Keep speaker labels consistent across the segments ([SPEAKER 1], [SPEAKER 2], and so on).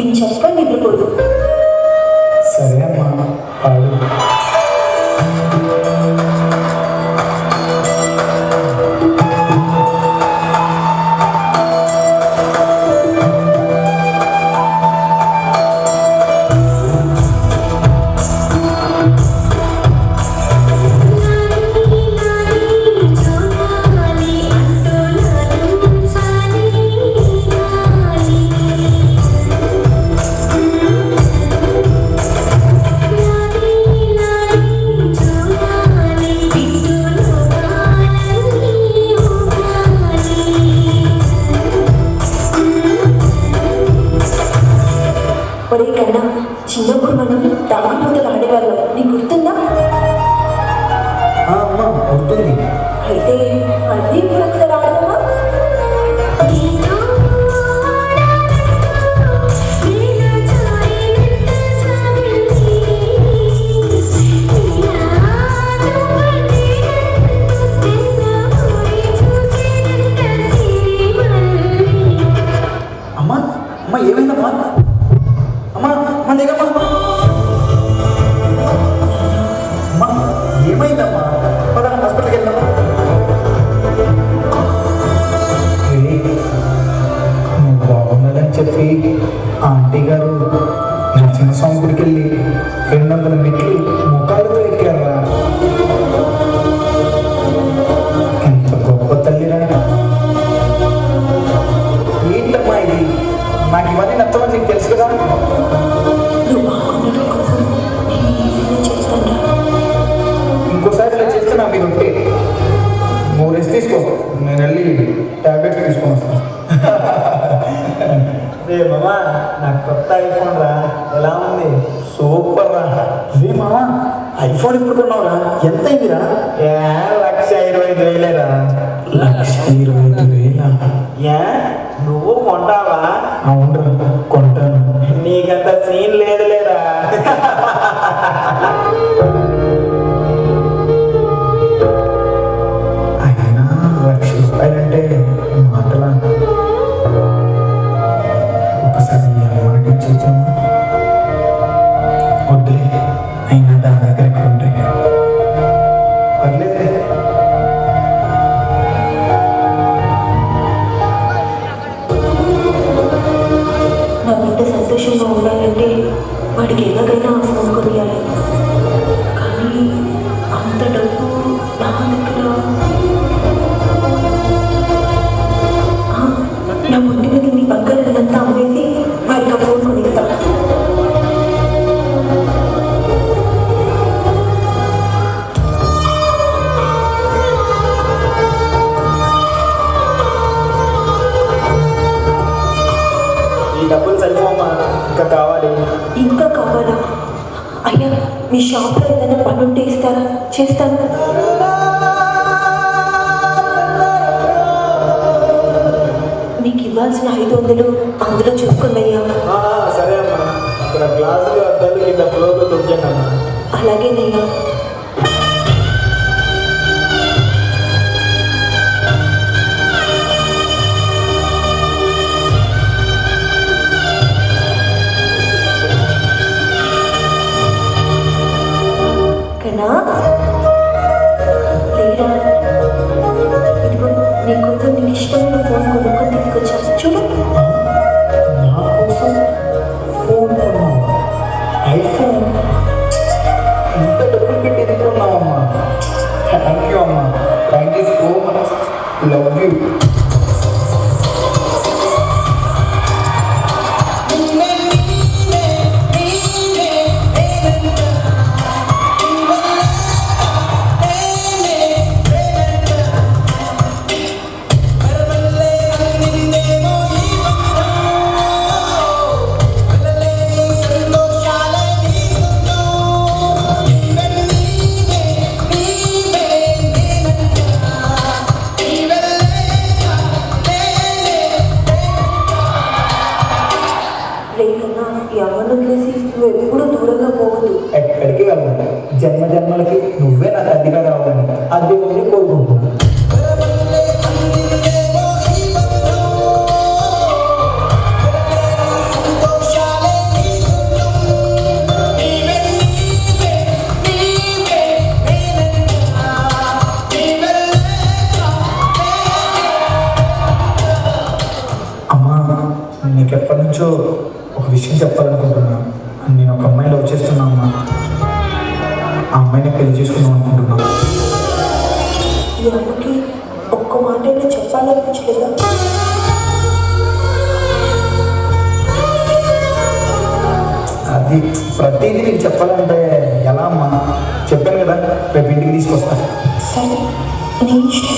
[SPEAKER 1] ఇంచక్క నిద్రపోదు.
[SPEAKER 2] సరే అమ్మా, పాడు.
[SPEAKER 1] ఒరేకన్నా, చిన్నప్పుడు మనం తాగుబోతులు ఆడేవాళ్ళం, నీకు గుర్తుందా?
[SPEAKER 2] అమ్మా గుర్తుంది.
[SPEAKER 1] అయితే అన్నీ కూడా ఒకసారి ఆడదామా?
[SPEAKER 2] అమ్మా అమ్మా ఏమైందమ్మా? అమ్మా మా దగ్గర అమ్మా ఏమైందమ్మా? పద హాస్పిటల్కి వెళ్దామా? నువ్వు బాగున్నదని చెప్పి ఆంటీ గారు నరసింహస్వామి గుడికి వెళ్ళి 200 మెట్లు ముఖాలతో ఎక్కారా. ఎంత గొప్ప తల్లిరా. ఏంటమ్మా ఇది? నాకు ఇవన్నీ నచ్చమని నీకు తెలుసు కదా.
[SPEAKER 1] నువ్వు బాగుండడం కోసం నేను ఏమైనా చేస్తాను.
[SPEAKER 2] ఇంకోసారి ఇలా చేస్తే నా మీద ఉంటే నువ్వు రెస్ట్ తీసుకో, నేను వెళ్ళి టాబ్లెట్స్ తీసుకొని వస్తాను.
[SPEAKER 3] రే మామా, నాకు కొత్త ఐఫోన్ రా, ఎలా ఉంది?
[SPEAKER 2] సూపర్ రా. రే మామా, ఐఫోన్ ఇప్పుడు కొన్నావురా? ఎంత అయిందిరా?
[SPEAKER 3] 1,25,000 రా.
[SPEAKER 2] 1,25,000.
[SPEAKER 3] ఏ నువ్వు కొంటావా?
[SPEAKER 2] అవునరా, కొంటాను.
[SPEAKER 3] నీకంత సీన్ లేదులేరా.
[SPEAKER 2] అయినా ₹1,00,000 మాటలా? ఒకసారి అమ్మకి ఇచ్చేసాము. వద్దులే, అయినా దాని దగ్గర ఎక్కడ ఉంటాయి. పర్లేదులే.
[SPEAKER 1] నా బిడ్డ సంతోషంగా ఉండాలంటే వాడికి ఎలాగైనా ఆ ఫోన్ కొనియాలి. కానీ అంత డబ్బు నా దగ్గర. నా ఒంటి మీద నీ పక్కనంతా అమ్మేసి వాడికి ఆ ఫోన్ కొనిస్తా.
[SPEAKER 3] ఈ డబ్బులు సరిపోమా, ఇంకా కావాలి.
[SPEAKER 1] ఇంకా కావాలా? అయ్యా, మీ షాప్లో ఏదైనా పని ఉంటే ఇస్తారా? చేస్తాను. మీకు ఇవ్వాల్సిన 500 అందులో చూసుకోండి అయ్యా.
[SPEAKER 3] సరే అమ్మా, ఇక్కడ గ్లాసులు అద్దాలు కింద ఫ్లోర్లో దొరికాను అమ్మా.
[SPEAKER 1] అలాగేనయ్యా. కన్నా లేరా? ఇదిగో నీకోసం నేను ఇష్టమైన ఫోన్ కొనుక్కొని తీసుకొచ్చాను, చూడు.
[SPEAKER 2] నా కోసం ఫోన్ కొన్నావా? ఐఫోన్? ఇంత డబ్బులు పెట్టి ఎందుకున్నావమ్మా? థ్యాంక్ యూ అమ్మా, thank you so much, love you. ఎక్కడికి వెళ్ళను. జన్మ జన్మలకి నువ్వే నాకు అడ్డిగా రావాలని ఆ దేవుణ్ణి కోరుకుంటున్నాను.
[SPEAKER 4] సంతోష
[SPEAKER 2] నీకు ఎప్పటి నుంచో ఒక విషయం చెప్పాలనుకుంటున్నాను. నేను ఒక అమ్మాయిని లవ్ చేస్తున్నా అమ్మా. ఆ అమ్మాయిని పెళ్లి చేసుకుందాం అనుకుంటున్నాను.
[SPEAKER 1] ఈ అమ్మకి ఒక్క మాట అయినా చెప్పాలనిపించలేదా?
[SPEAKER 2] అది ప్రతిదీ నీకు చెప్పాలంటే ఎలా అమ్మా? చెప్పాను కదా, రేపు ఇంటికి తీసుకొస్తా.
[SPEAKER 1] సరే, నీ ఇష్టం.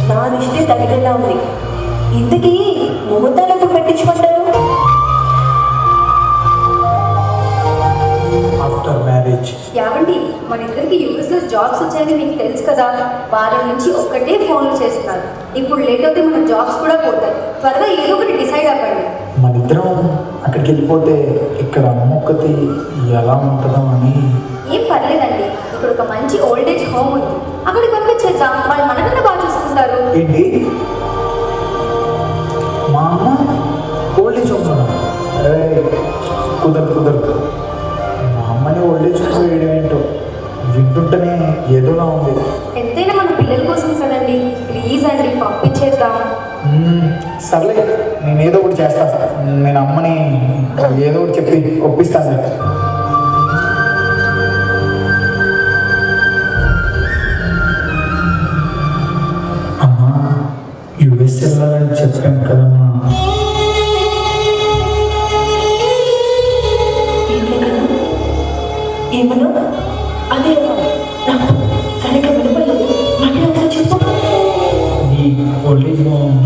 [SPEAKER 1] నా దృష్టి తగిలేలా ఉంది. ఇంతకీ ముహూర్తాలు ఎప్పుడు పెట్టించుకుంటారు?
[SPEAKER 2] After marriage.
[SPEAKER 4] యావండి, మన ఇద్దరికి యూఎస్లో జాబ్స్ వచ్చాయని మీకు తెలుసు కదా. వారం నుంచి ఒక్కటే ఫోన్లు చేస్తున్నారు. ఇప్పుడు లేట్ అవుతే మన జాబ్స్ కూడా పోతాయి. త్వరగా ఏదో ఒకటి డిసైడ్ అవ్వండి.
[SPEAKER 2] మన ఇద్దరం అక్కడికి వెళ్ళిపోతే ఇక్కడ అమ్మ ఒక్కటి ఎలా ఉంటుందో అని.
[SPEAKER 4] ఏం పర్లేదండి, ఇక్కడ ఒక మంచి ఓల్డ్ ఏజ్ హోమ్ ఉంది. అక్కడికి పంపించేద్దాం, వాళ్ళు మనకన్నా బాగా చూసుకుంటారు.
[SPEAKER 2] ఏంటి, మా అమ్మ ఓల్డ్ ఏజ్ హోమ్? కుదరదు. మా అమ్మని ఓల్డ్ ఏజ్ హోమ్ వేయడం ఏంటో వింటుంటేనే ఏదోలా ఉంది.
[SPEAKER 4] ఎంతైనా మన పిల్లల కోసం కదండి. ప్లీజ్ అండి, పంపించేద్దాం.
[SPEAKER 2] సర్లే, నేను ఏదో ఒకటి చేస్తాను. నేను అమ్మని ఏదో ఒకటి చెప్పి ఒప్పిస్తాను. అమ్మా, యుఎస్ వెళ్ళాలని చెప్పాను కదమ్మా.
[SPEAKER 1] ఏమన్నా? అదే నాకు సరిగ్గా వినపడలేదు. మళ్ళీ ఒకసారి చెప్పు.
[SPEAKER 2] ఈ ఓల్డ్ ఏజ్ హోమ్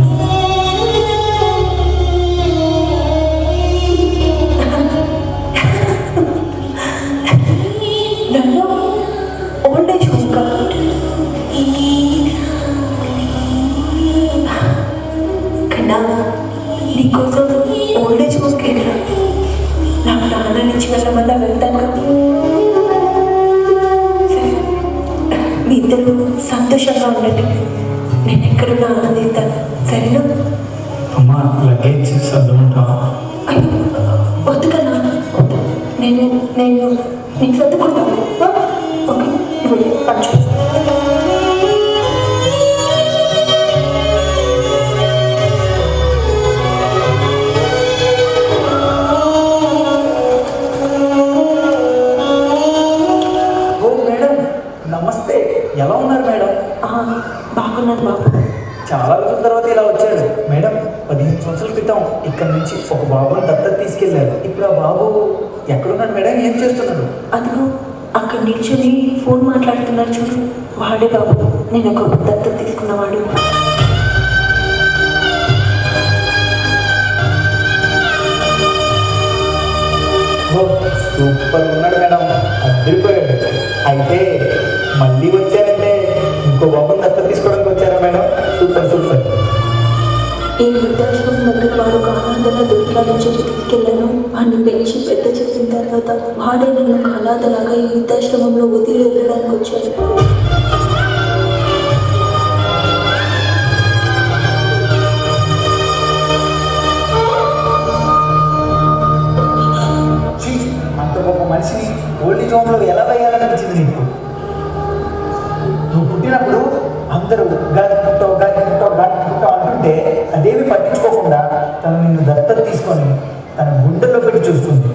[SPEAKER 1] నన్ను ఓల్డ్ ఏజ్ హోమ్ కాదు, కన్నా నీకోసం ఓల్డ్ ఏజ్ హోమ్కి వెళ్ళా. నాకు నాన్న నుంచి వెళ్ళమన్నా వెళ్తాను కదా. సరే, మీ ఇద్దరు సంతోషంగా ఉండండి. నేను ఎక్కడున్నా ఆనందిస్తాను. సరేనా?
[SPEAKER 2] అమ్మా, లగేజ్ చదువుకుంటావా?
[SPEAKER 1] అయ్యో, వద్దు కన్నా, వద్దు. నేను సర్దుకుంటాను. ఓకే, నువ్వు పంచు.
[SPEAKER 2] ఓ మేడం, నమస్తే. ఎలా ఉన్నారు మేడం?
[SPEAKER 1] బాగున్నాను బాబు.
[SPEAKER 2] చాలా రోజుల తర్వాత ఇలా వచ్చాడు మేడం. 15 సంవత్సరాల క్రితం ఇక్కడ నుంచి ఒక బాబుని దత్తత తీసుకెళ్ళారు. ఇప్పుడు ఆ బాబు ఎక్కడున్నాడు మేడం? ఏం చేస్తున్నాడు?
[SPEAKER 1] అదిగో అక్కడ నిల్చొని ఫోన్ మాట్లాడుతున్నారు చూడు, వాడే బాబు. నేను ఒక దత్తత తీసుకున్నవాడు.
[SPEAKER 2] ఓ, సూపర్ ఉన్నాడు మేడం, అదిరిపోయాడు. అయితే మళ్ళీ వచ్చారంటే ఇంకో బాబుని దత్తత తీసుకోవడానికి వచ్చారా మేడం? సూపర్.
[SPEAKER 1] ఈ వృద్ధాశ్రమం దగ్గర వాడు ఒక అనాథలా దొరికాడని చెప్పి తీసుకెళ్ళాను. వాడిని పెంచి పెద్ద చెప్పిన తర్వాత వాడే నన్ను ఒక అనాథలాగా ఈ వృద్ధాశ్రమంలో వదిలి వెళ్ళడానికి వచ్చాడు.
[SPEAKER 2] అంత గొప్ప మనిషిని ఓల్డ్ ఏజ్ హోమ్లో ఎలా వేయాలనిపించింది నీకు? నువ్వు పుట్టినప్పుడు అందరూ గాలి పుట్టావు అంటుంటే అదేమి పట్టించుకోకుండా తను నిన్ను దత్తత తీసుకొని తన గుండెల్లో పెట్టి చూస్తుంది.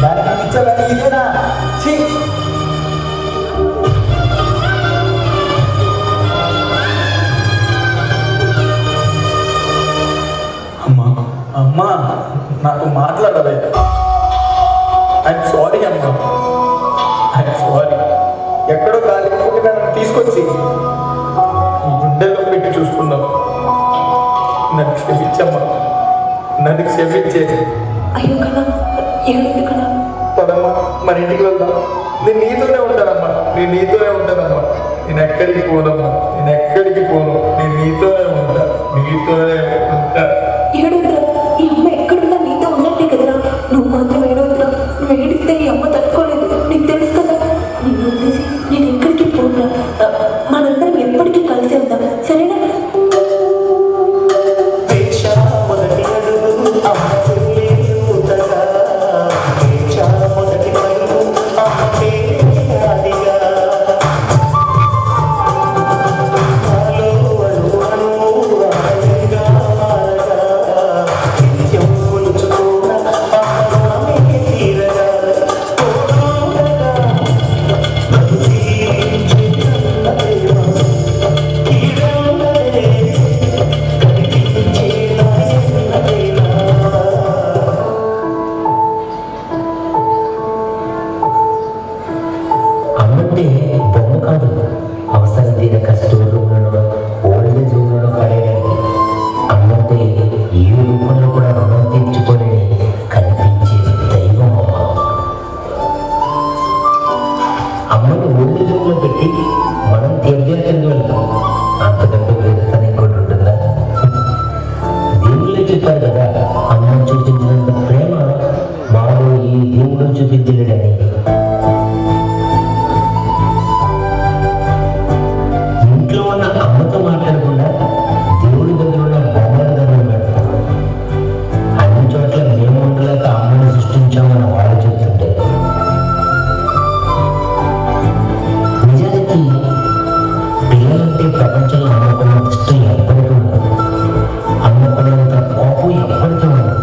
[SPEAKER 2] దానికి ఇచ్చావని ఇదేనా? అమ్మా, నాకు మాట్లాడవే. ఐఎమ్ సారీ అమ్మా, ఐఎమ్ సారీ. ఎక్కడో గాలి పుట్టిన తీసుకొచ్చి గుండెల్లో పెట్టి చూసుకున్నావు. నన్ను క్షమించమ్మా, నన్ను క్షమించే.
[SPEAKER 1] అయ్యో కన్నా, ఏడు కన్నా.
[SPEAKER 2] పదమ్మా, మన ఇంటికి వెళ్దాం. నేను నీతోనే ఉంటానమ్మా, నేను ఎక్కడికి పోనమ్మా, నేను నీతోనే ఉంటా.
[SPEAKER 1] ఏడు, ఈ అమ్మ ఎక్కడ
[SPEAKER 5] చెప్పారు కదా, అమ్మ చూపించినంత ప్రేమ మాలో ఈ దేవుడు చూపించలేడని. ఇంట్లో ఉన్న అమ్మతో మాట్లాడకుండా దేవుడి దగ్గర ఉన్న బొమ్మల దగ్గర ఉన్నాడు. అన్ని చోట్ల మేము ఉండలేక అమ్మని సృష్టించామని వాళ్ళు చెప్తుంటే, నిజానికి పిల్లలంటే ప్రపంచంలో అమ్మకున్నంత ఇష్టం ఎప్పటికీ ఉండదు. అమ్మకున్నంత కోపం ఎప్పటికీ ఉండదు.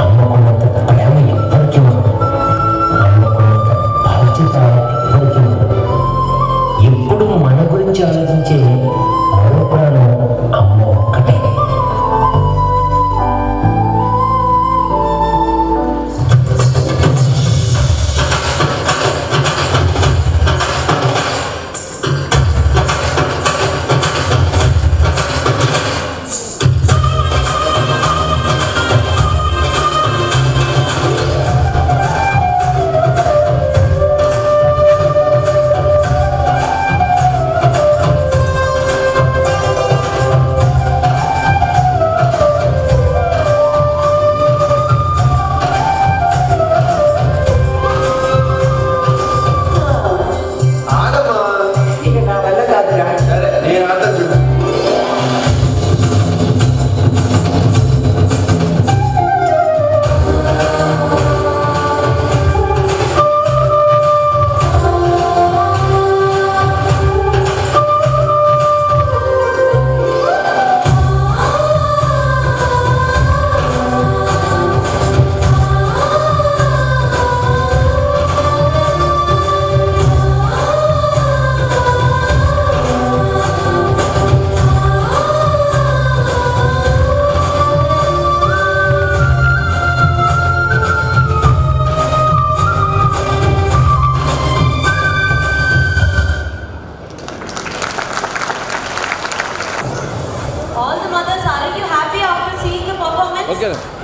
[SPEAKER 5] అమ్మకున్నంత ప్రేమ ఎప్పటికీ ఉండదు. అమ్మకున్నంత బాధ్యత ఎప్పటికీ ఉండదు. ఎప్పుడు మన గురించి ఆలోచించే మరో ప్రాణం అమ్మ ఒక్కటే.
[SPEAKER 3] ఆడమ్మా.
[SPEAKER 2] ఇక నా వల్ల కాదురా.
[SPEAKER 3] సరే నేను ఆడతా చూడు.
[SPEAKER 6] All the mothers, aren't you happy after seeing the performance?
[SPEAKER 7] Okay.